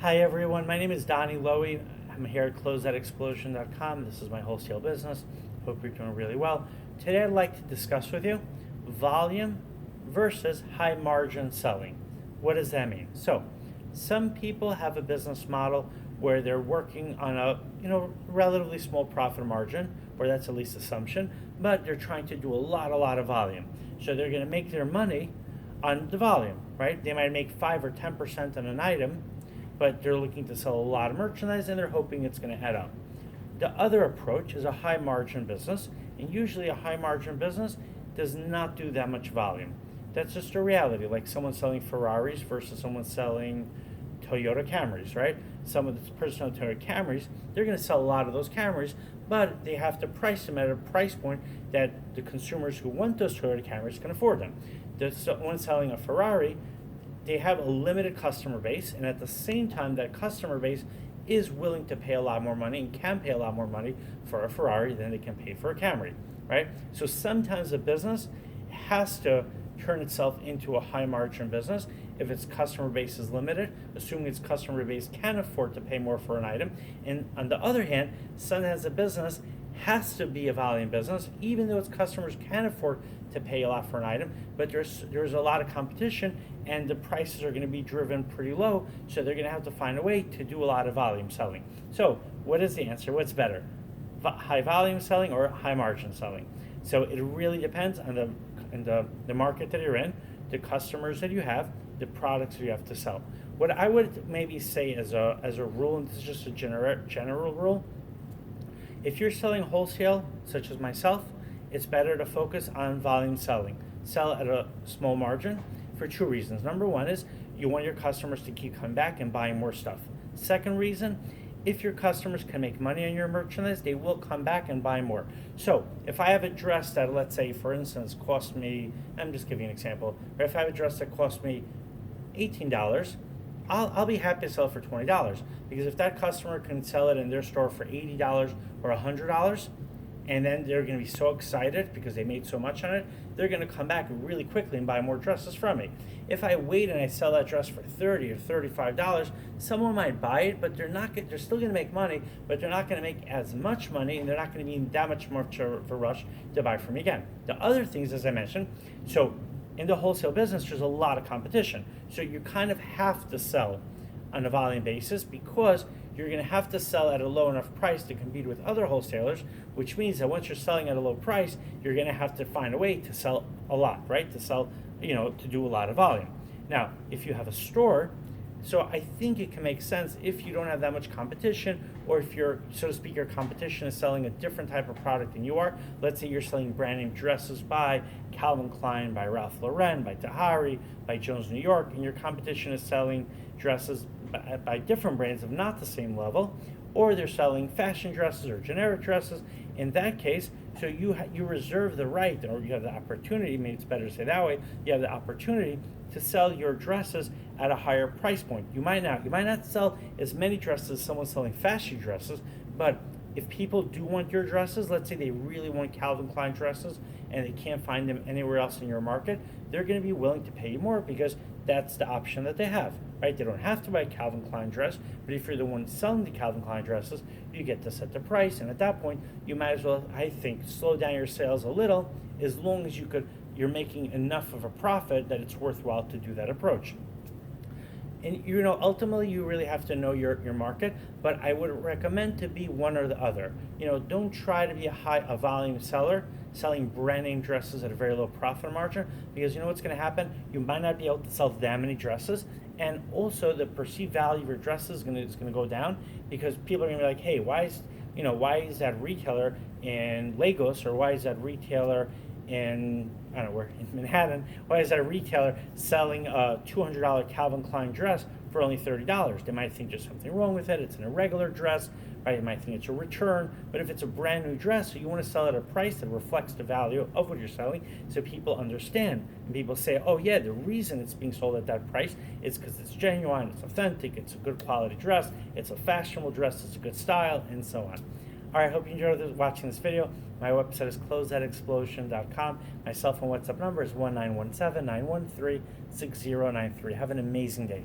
Hi everyone, my name is Donnie Lowy. I'm here at Closeout This is my wholesale business. Hope you're doing really well. Today I'd like to discuss with you volume versus high margin selling. What does that mean? So, some people have a business model where they're working on a relatively small profit margin, or that's at least assumption, but they're trying to do a lot of volume. So they're going to make their money on the volume, right? They might make 5 or 10% on an item, but they're looking to sell a lot of merchandise and they're hoping it's going to add up. The other approach is a high margin business, and usually a high margin business does not do that much volume. That's just a reality, like someone selling Ferraris versus someone selling Toyota Camrys, right? Some of the personal Toyota Camrys, they're going to sell a lot of those Camrys, but they have to price them at a price point that the consumers who want those Toyota Camrys can afford them. The one selling a Ferrari, they have a limited customer base, and at the same time, that customer base is willing to pay a lot more money and can pay a lot more money for a Ferrari than they can pay for a Camry, right? So sometimes a business has to turn itself into a high margin business if its customer base is limited, assuming its customer base can afford to pay more for an item. And on the other hand, sometimes a business has to be a volume business, even though its customers can afford to pay a lot for an item, but there's a lot of competition and the prices are going to be driven pretty low, so they're going to have to find a way to do a lot of volume selling. So what is the answer? What's better, high volume selling or high margin selling? So it really depends on the market that you're in, the customers that you have, the products that you have to sell. What I would maybe say as a rule, and this is just a general rule, if you're selling wholesale, such as myself, it's better to focus on volume selling. Sell at a small margin for two reasons. Number one is you want your customers to keep coming back and buying more stuff. Second reason, if your customers can make money on your merchandise, they will come back and buy more. So if I have a dress that, let's say, for instance, cost me, I'm just giving an example, or if I have a dress that cost me $18, I'll be happy to sell it for $20, because if that customer can sell it in their store for $80 or $100, and then they're going to be so excited because they made so much on it, they're going to come back really quickly and buy more dresses from me. If I wait and I sell that dress for $30 or $35, someone might buy it, but they're still going to make money, but they're not going to make as much money, and they're not going to be in that much of a rush to buy from me again. The other things, as I mentioned, so in the wholesale business, there's a lot of competition. So you kind of have to sell on a volume basis, because you're going to have to sell at a low enough price to compete with other wholesalers, which means that once you're selling at a low price, you're going to have to find a way to sell a lot, right? To sell, to do a lot of volume. Now, if you have a store, so I think it can make sense if you don't have that much competition, or if your, so to speak, your competition is selling a different type of product than you are. Let's say you're selling brand name dresses by Calvin Klein, by Ralph Lauren, by Tahari, by Jones New York, and your competition is selling dresses by different brands of not the same level, or they're selling fashion dresses or generic dresses. In that case, so you reserve the right, or you have the opportunity, maybe it's better to say that way, you have the opportunity to sell your dresses at a higher price point. You might not sell as many dresses as someone selling fashion dresses, but if people do want your dresses, let's say they really want Calvin Klein dresses and they can't find them anywhere else in your market, they're going to be willing to pay you more, because that's the option that they have, right? They don't have to buy a Calvin Klein dress, but if you're the one selling the Calvin Klein dresses, you get to set the price, and at that point, you might as well, I think, slow down your sales a little, as long as you're making enough of a profit that it's worthwhile to do that approach. And ultimately, you really have to know your market, but I would recommend to be one or the other. Don't try to be a volume seller selling brand name dresses at a very low profit margin, because you know what's going to happen? You might not be able to sell that many dresses, and also the perceived value of your dresses is going to go down, because people are going to be like, hey, why is that retailer in Lagos, or why is that retailer in Manhattan, why is that a retailer selling a $200 Calvin Klein dress for only $30? They might think there's something wrong with it. It's an irregular dress, right? They might think it's a return. But if it's a brand new dress, so you want to sell at a price that reflects the value of what you're selling, so people understand. And people say, oh yeah, the reason it's being sold at that price is because it's genuine, it's authentic, it's a good quality dress, it's a fashionable dress, it's a good style, and so on. All right, I hope you enjoyed watching this video. My website is closeoutexplosion.com. My cell phone WhatsApp number is 1917-913-6093. Have an amazing day.